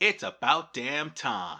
It's about damn time.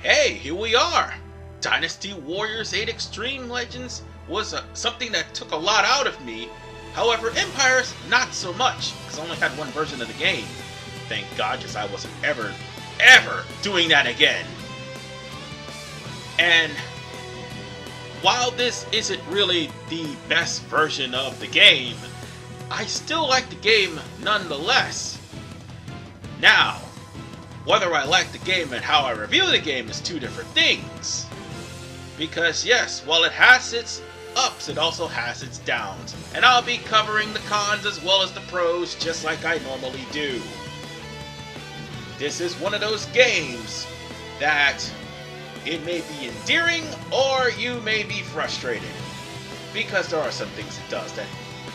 Hey, here we are! Dynasty Warriors 8 Extreme Legends was something that took a lot out of me. However, Empires, not so much, because I only had one version of the game. Thank God, because I wasn't ever doing that again. And while this isn't really the best version of the game, I still like the game nonetheless. Now, whether I like the game and how I review the game is two different things. Because yes, while it has its ups, it also has its downs. And I'll be covering the cons as well as the pros, just like I normally do. This is one of those games that it may be endearing or you may be frustrated. Because there are some things it does that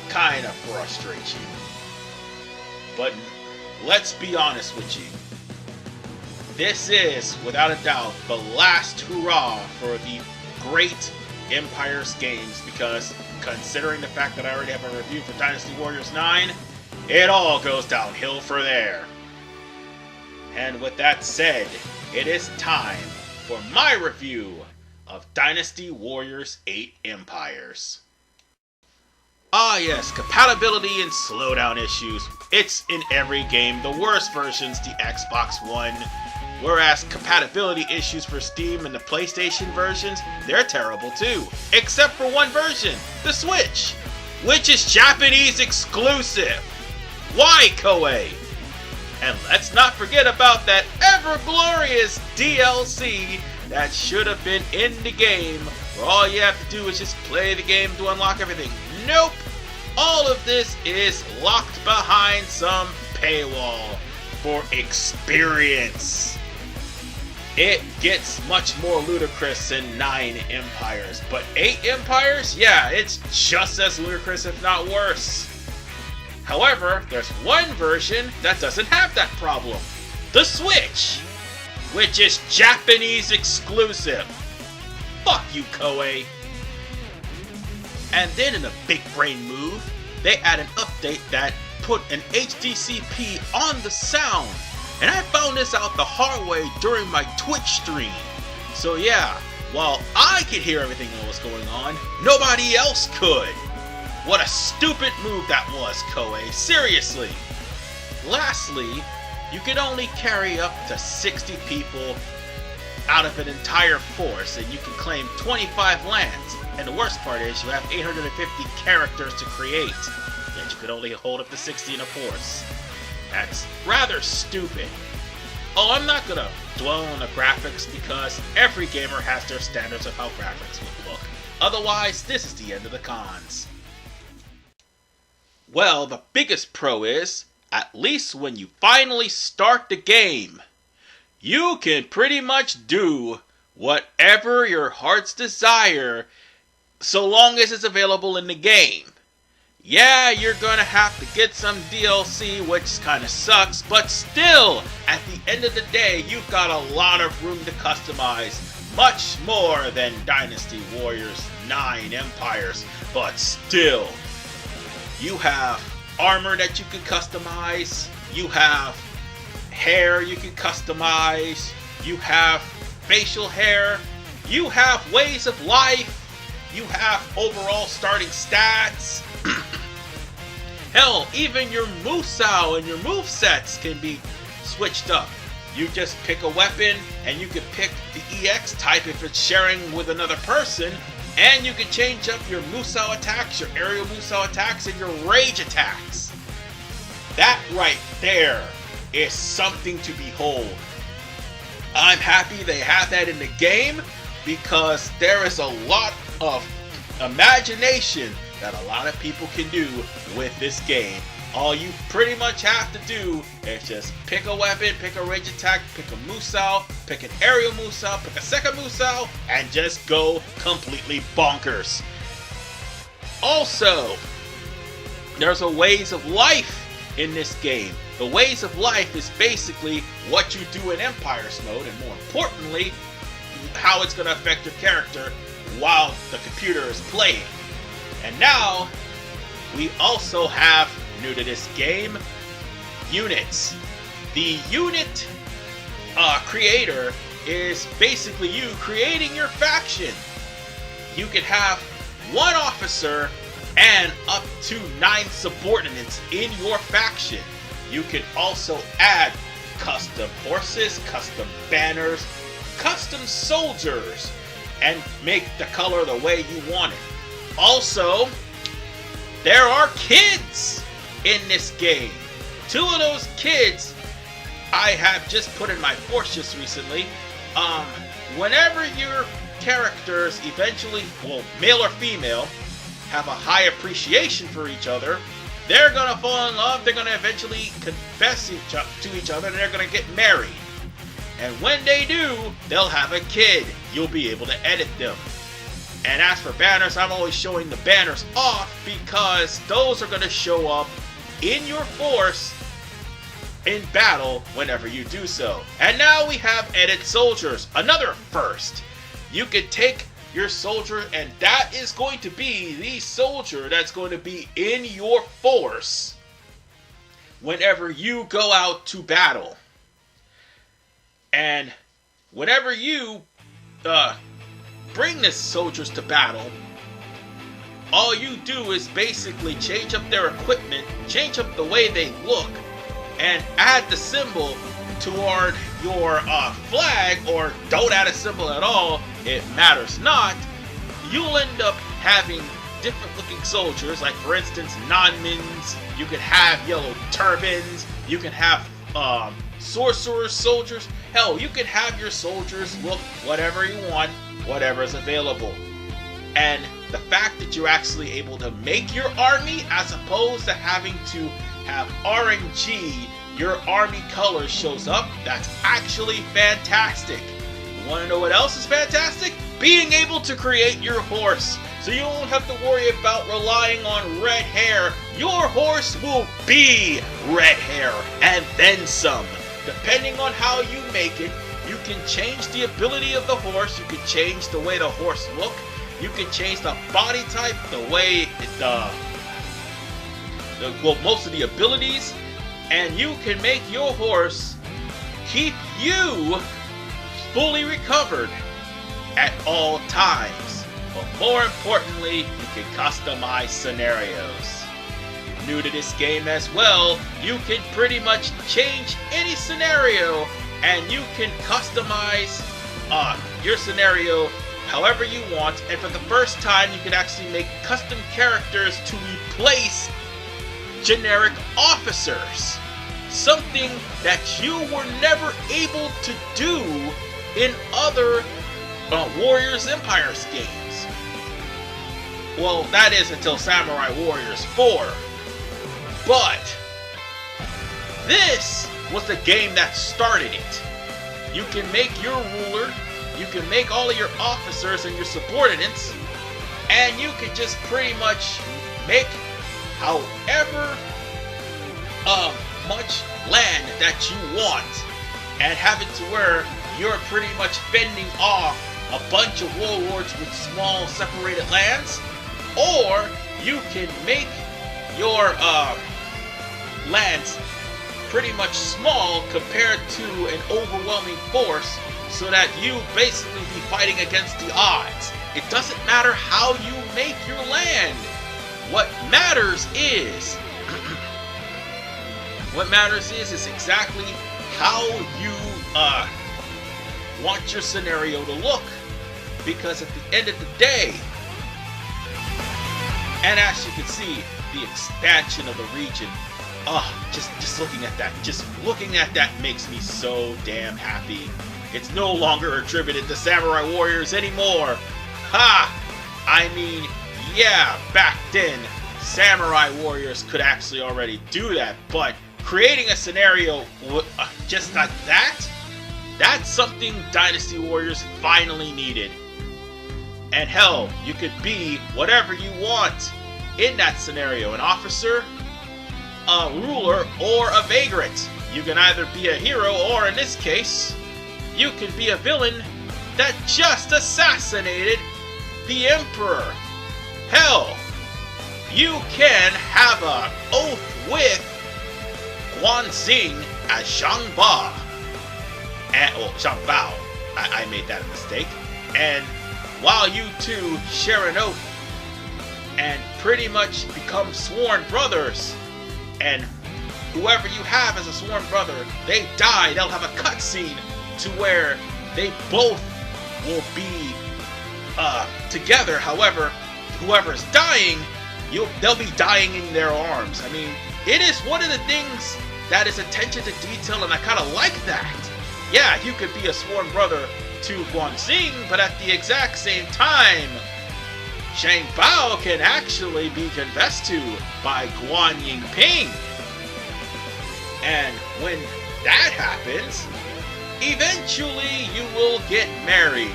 kind of frustrate you. But let's be honest with you. This is, without a doubt, the last hurrah for the great Empires games, because considering the fact that I already have a review for Dynasty Warriors 9, it all goes downhill for there. And with that said, it is time for my review of Dynasty Warriors 8 Empires. Ah yes, compatibility and slowdown issues. It's in every game. The worst version's the Xbox One. Whereas compatibility issues for Steam and the PlayStation versions, they're terrible too. Except for one version, the Switch, which is Japanese exclusive. Why, Koei? And let's not forget about that ever-glorious DLC that should have been in the game, where all you have to do is just play the game to unlock everything. Nope! All of this is locked behind some paywall for experience. It gets much more ludicrous than 9 Empires, but 8 Empires? Yeah, it's just as ludicrous if not worse. However, there's one version that doesn't have that problem. The Switch, which is Japanese exclusive. Fuck you, Koei. And then in a big brain move, they add an update that put an HDCP on the sound. And I found this out the hard way during my Twitch stream. So yeah, while I could hear everything that was going on, nobody else could. What a stupid move that was, Koei. Seriously. Lastly, you can only carry up to 60 people out of an entire force, and you can claim 25 lands. And the worst part is you have 850 characters to create, yet you could only hold up to 60 in a force. That's rather stupid. Oh, I'm not gonna dwell on the graphics because every gamer has their standards of how graphics would look. Otherwise, this is the end of the cons. Well, the biggest pro is, at least when you finally start the game, you can pretty much do whatever your heart's desire so long as it's available in the game. Yeah, you're gonna have to get some DLC, which kinda sucks, but still, at the end of the day, you've got a lot of room to customize. Much more than Dynasty Warriors 9 Empires, but still. You have armor that you can customize, you have hair you can customize, you have facial hair, you have ways of life, you have overall starting stats. Hell, even your Musou and your movesets can be switched up. You just pick a weapon, and you can pick the EX type if it's sharing with another person, and you can change up your Musou attacks, your aerial Musou attacks, and your rage attacks. That right there is something to behold. I'm happy they have that in the game because there is a lot of imagination that a lot of people can do with this game. All you pretty much have to do is just pick a weapon, pick a range attack, pick a Musou, pick an aerial Musou, pick a second Musou, and just go completely bonkers. Also, there's a ways of life in this game. The ways of life is basically what you do in Empires mode, and more importantly, how it's going to affect your character while the computer is playing. And now, we also have, new to this game, units. The unit creator is basically you creating your faction. You can have one officer and up to 9 subordinates in your faction. You can also add custom horses, custom banners, custom soldiers, and make the color the way you want it. Also, there are kids in this game. 2 of those kids I have just put in my force just recently. Whenever your characters eventually, well, male or female, have a high appreciation for each other, they're gonna fall in love, they're gonna eventually confess to each other, and they're gonna get married. And when they do, they'll have a kid. You'll be able to edit them. And as for banners, I'm always showing the banners off because those are gonna show up in your force in battle whenever you do so. And now we have edit soldiers, another first. You could take your soldier, and that is going to be the soldier that's going to be in your force whenever you go out to battle. And whenever you bring the soldiers to battle, all you do is basically change up their equipment, change up the way they look, and add the symbol toward your flag, or don't add a symbol at all, it matters not. You'll end up having different looking soldiers, like for instance Nanmins, you could have yellow turbans, you can have sorcerer soldiers, hell, you can have your soldiers look whatever you want, whatever's available. And the fact that you're actually able to make your army as opposed to having to have RNG, your army color shows up, that's actually fantastic. You want to know what else is fantastic? Being able to create your horse. So you won't have to worry about relying on red hair. Your horse will be red hair and then some. Depending on how you make it, you can change the ability of the horse, you can change the way the horse look, you can change the body type, the way most of the abilities, and you can make your horse keep you fully recovered at all times. But more importantly, you can customize scenarios. New to this game as well, you can pretty much change any scenario and you can customize your scenario however you want, and for the first time you can actually make custom characters to replace generic officers. Something that you were never able to do in other Warriors Empires games. Well, that is until Samurai Warriors 4. But this was the game that started it. You can make your ruler, you can make all of your officers and your subordinates, and you can just pretty much make however much land that you want, and have it to where you're pretty much fending off a bunch of warlords with small separated lands, or you can make your lands pretty much small compared to an overwhelming force, so that you basically be fighting against the odds. It doesn't matter how you make your land. What matters is is exactly how you want your scenario to look, because at the end of the day, and as you can see, the expansion of the region, just looking at that makes me so damn happy. It's no longer attributed to Samurai Warriors anymore. Ha! I mean, yeah, back then, Samurai Warriors could actually already do that, but creating a scenario just like that, that's something Dynasty Warriors finally needed. And hell, you could be whatever you want in that scenario. An officer, a ruler, or a vagrant. You can either be a hero, or in this case, you can be a villain that just assassinated the Emperor. Hell, you can have an oath with Guan Xing as Shang Ba. Shang Bao. I made that a mistake. And while you two share an oath and pretty much become sworn brothers, and whoever you have as a sworn brother, they die, they'll have a cutscene to where they both will be together. However, whoever's dying, they'll be dying in their arms. I mean, it is one of the things that is attention to detail, and I kind of like that. Yeah, you could be a sworn brother to Guan Xing, but at the exact same time, Shang Bao can actually be confessed to by Guan Yingping. And when that happens, eventually you will get married.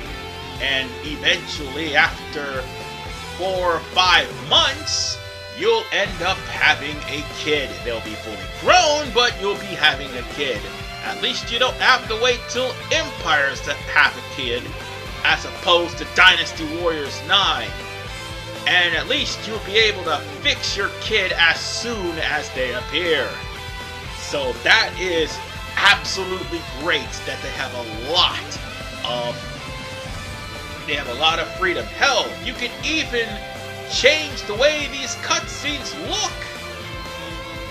And eventually, after 4 or 5 months, you'll end up having a kid. They'll be fully grown, but you'll be having a kid. At least you don't have to wait till Empires to have a kid, as opposed to Dynasty Warriors 9. And at least you'll be able to fix your kid as soon as they appear. So that is absolutely great that they have a lot of freedom. Hell, you can even change the way these cutscenes look.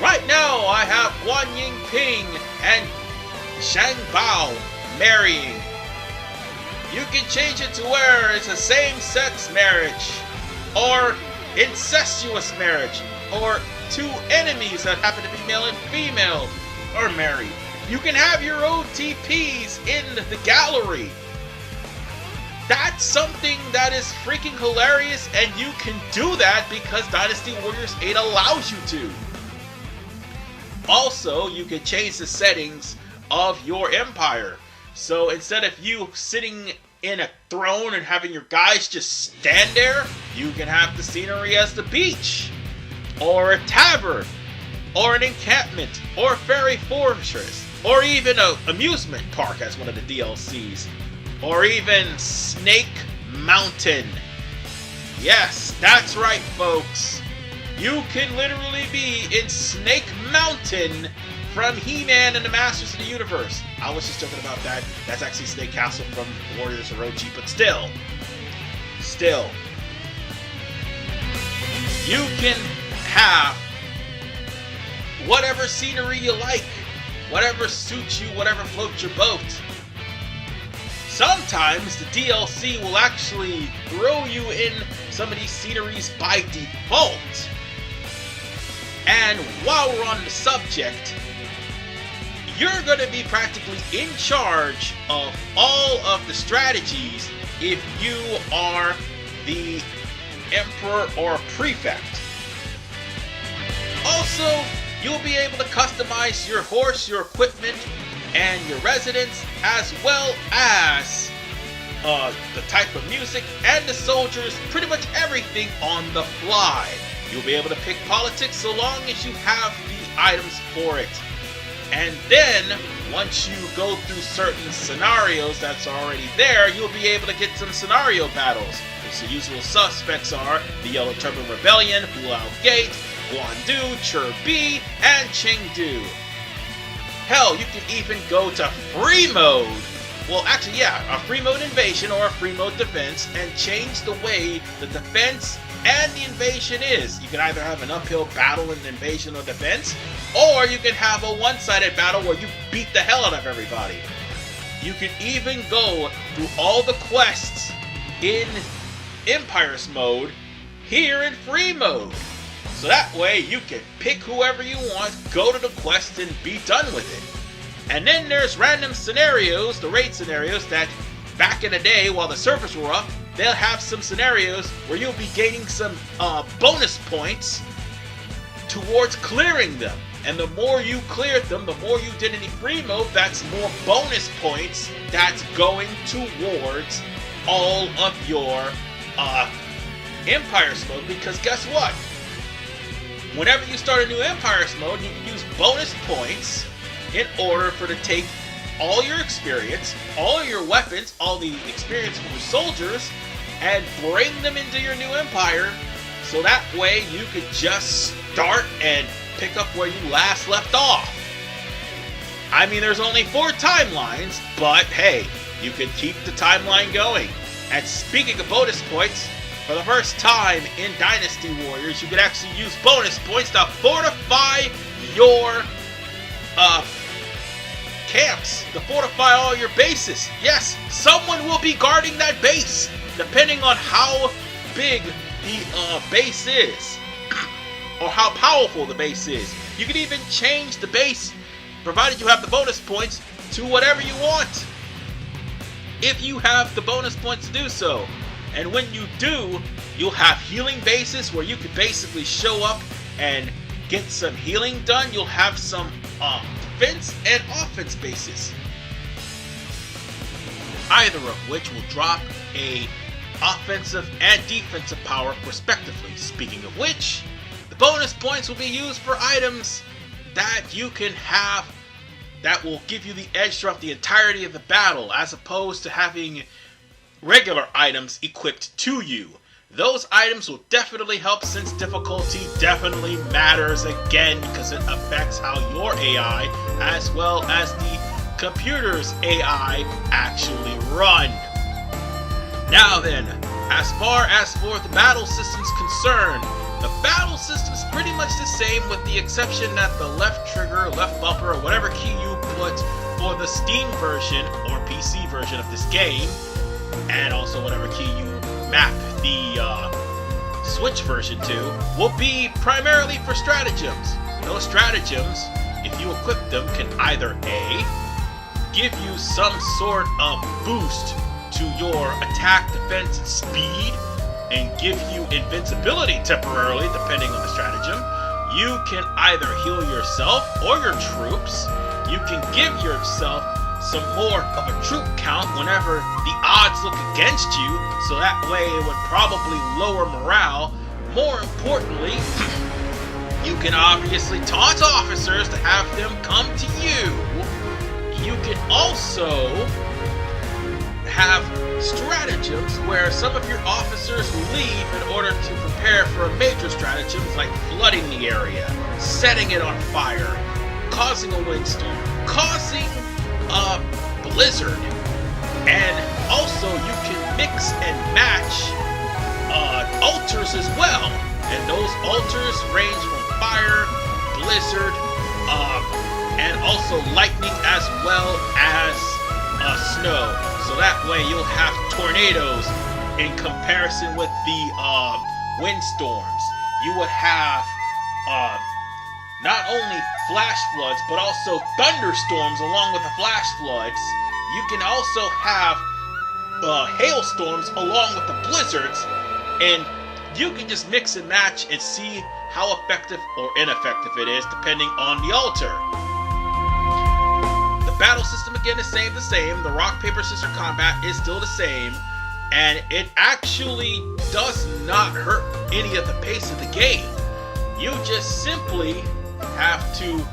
Right now, I have Guan Yingping and Shang Bao marrying. You can change it to where it's a same-sex marriage, or incestuous marriage, or 2 enemies that happen to be male and female are married. You can have your OTPs in the gallery. That's something that is freaking hilarious, and you can do that because Dynasty Warriors 8 allows you to. Also, you can change the settings of your empire. So instead of you sitting in a throne and having your guys just stand there, you can have the scenery as the beach, or a tavern, or an encampment, or a fairy fortress, or even an amusement park as one of the DLCs, or even Snake Mountain. Yes, that's right, folks. You can literally be in Snake Mountain from He-Man and the Masters of the Universe. I was just joking about that. That's actually Snake Castle from Warriors Orochi, but still. You can have whatever scenery you like, whatever suits you, whatever floats your boat. Sometimes the DLC will actually throw you in some of these sceneries by default. And while we're on the subject, you're going to be practically in charge of all of the strategies if you are the Emperor or Prefect. Also, you'll be able to customize your horse, your equipment, and your residence, as well as the type of music and the soldiers, pretty much everything on the fly. You'll be able to pick politics so long as you have the items for it. And then, once you go through certain scenarios that's already there, you'll be able to get some scenario battles. Which the usual suspects are the Yellow Turban Rebellion, Bulao Gate, Guandu, Chirbi, and Chengdu. Hell, you can even go to free mode. Well, actually, yeah, a free mode invasion or a free mode defense, and change the way the defense and the invasion is. You can either have an uphill battle in invasion or defense, or you can have a one-sided battle where you beat the hell out of everybody. You can even go through all the quests in Empires mode here in free mode. So that way you can pick whoever you want, go to the quest, and be done with it. And then there's random scenarios, the raid scenarios, that back in the day while the servers were up, they'll have some scenarios where you'll be gaining some bonus points towards clearing them. And the more you cleared them, the more you did in the free mode, that's more bonus points that's going towards all of your Empires mode. Because guess what? Whenever you start a new Empires mode, you can use bonus points in order to take all your experience, all your weapons, all the experience from your soldiers, and bring them into your new empire, so that way you could just start and pick up where you last left off. I mean, there's only 4 timelines, but hey, you can keep the timeline going. And speaking of bonus points, for the first time in Dynasty Warriors, you can actually use bonus points to fortify your camps, to fortify all your bases. Yes, someone will be guarding that base, depending on how big the base is, or how powerful the base is. You can even change the base, provided you have the bonus points, to whatever you want, if you have the bonus points to do so. And when you do, you'll have healing bases where you can basically show up and get some healing done. You'll have some defense and offense bases, either of which will drop a offensive and defensive power respectively. Speaking of which, the bonus points will be used for items that you can have that will give you the edge throughout the entirety of the battle, as opposed to having regular items equipped to you. Those items will definitely help, since difficulty definitely matters again, because it affects how your AI as well as the computer's AI actually run. Now then, as far as for the battle system's concerned, the battle system's pretty much the same, with the exception that the left trigger, left bumper, or whatever key you put for the Steam version or PC version of this game, and also whatever key you map the Switch version to, will be primarily for stratagems. Those stratagems, if you equip them, can either A, give you some sort of boost to your attack, defense, and speed, and give you invincibility temporarily, depending on the stratagem. You can either heal yourself or your troops. You can give yourself some more of a troop count whenever the odds look against you, so that way it would probably lower morale. More importantly, you can obviously taunt officers to have them come to you. You can also have stratagems where some of your officers will leave in order to prepare for a major stratagem, like flooding the area, setting it on fire, causing a windstorm, causing a blizzard. And also you can mix and match altars as well, and those altars range from fire, blizzard, and also lightning, as well as snow. So that way you'll have tornadoes in comparison with the windstorms. You would have not only flash floods, but also thunderstorms along with the flash floods. You can also have hailstorms along with the blizzards, and you can just mix and match and see how effective or ineffective it is depending on the altar. The battle system again is the same. The rock, paper, scissors combat is still the same, and it actually does not hurt any of the pace of the game. You just simply have to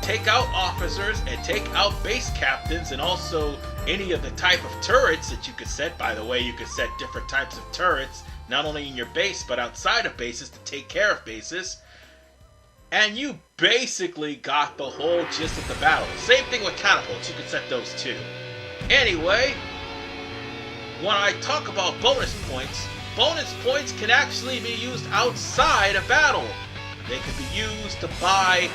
take out officers and take out base captains, and also any of the type of turrets that you could set. By the way, you could set different types of turrets, not only in your base, but outside of bases to take care of bases. And you basically got the whole gist of the battle. Same thing with catapults, you could set those too. Anyway, when I talk about bonus points can actually be used outside of battle. They can be used to buy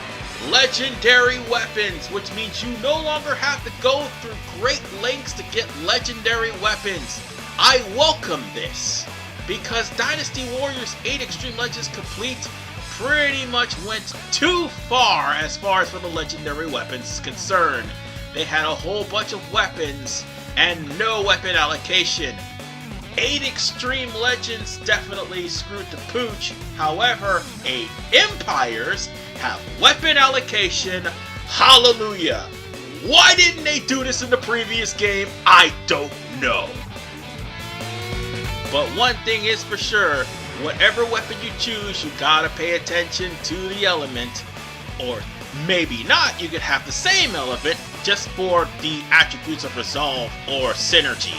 legendary weapons, which means you no longer have to go through great lengths to get legendary weapons. I welcome this, because Dynasty Warriors 8 Extreme Legends Complete pretty much went too far as for the legendary weapons is concerned. they had a whole bunch of weapons and no weapon allocation. 8 Extreme Legends definitely screwed the pooch. However, 8 Empires have weapon allocation. Hallelujah! Why didn't they do this in the previous game? I don't know. But one thing is for sure, whatever weapon you choose, you gotta pay attention to the element. Or maybe not, you could have the same element just for the attributes of resolve or synergy.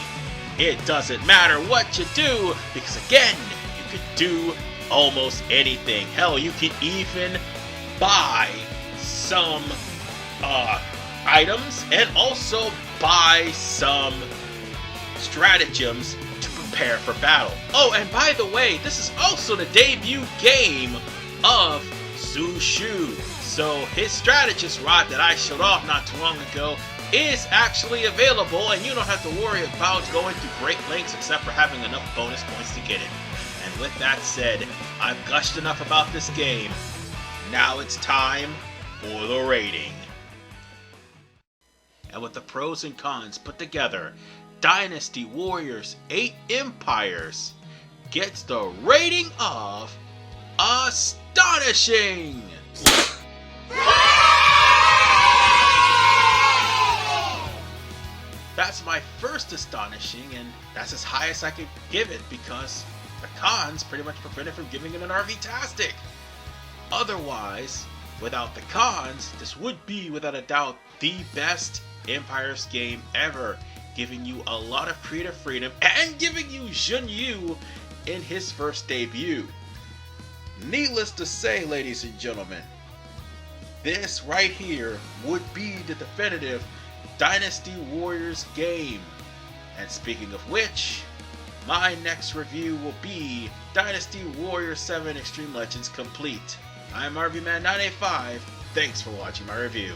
It doesn't matter what you do, because again, you could do almost anything. Hell, you can even buy some items and also buy some stratagems to prepare for battle. Oh, and by the way, this is also the debut game of Su Shu. So his strategist rod that I showed off not too long ago is actually available, and you don't have to worry about going through great lengths except for having enough bonus points to get it. And with that said, I've gushed enough about this game. Now it's time for the rating. And with the pros and cons put together, Dynasty Warriors 8 Empires gets the rating of astonishing! That's my first astonishing, and that's as high as I could give it because the cons pretty much prevent it from giving it an RV-tastic. Otherwise, without the cons, this would be without a doubt the best Empires game ever, giving you a lot of creative freedom and giving you Jun Yu in his first debut. Needless to say, ladies and gentlemen, this right here would be the definitive Dynasty Warriors game. And speaking of which, my next review will be Dynasty Warriors 7 Extreme Legends Complete. I'm RVMan985. Thanks for watching my review.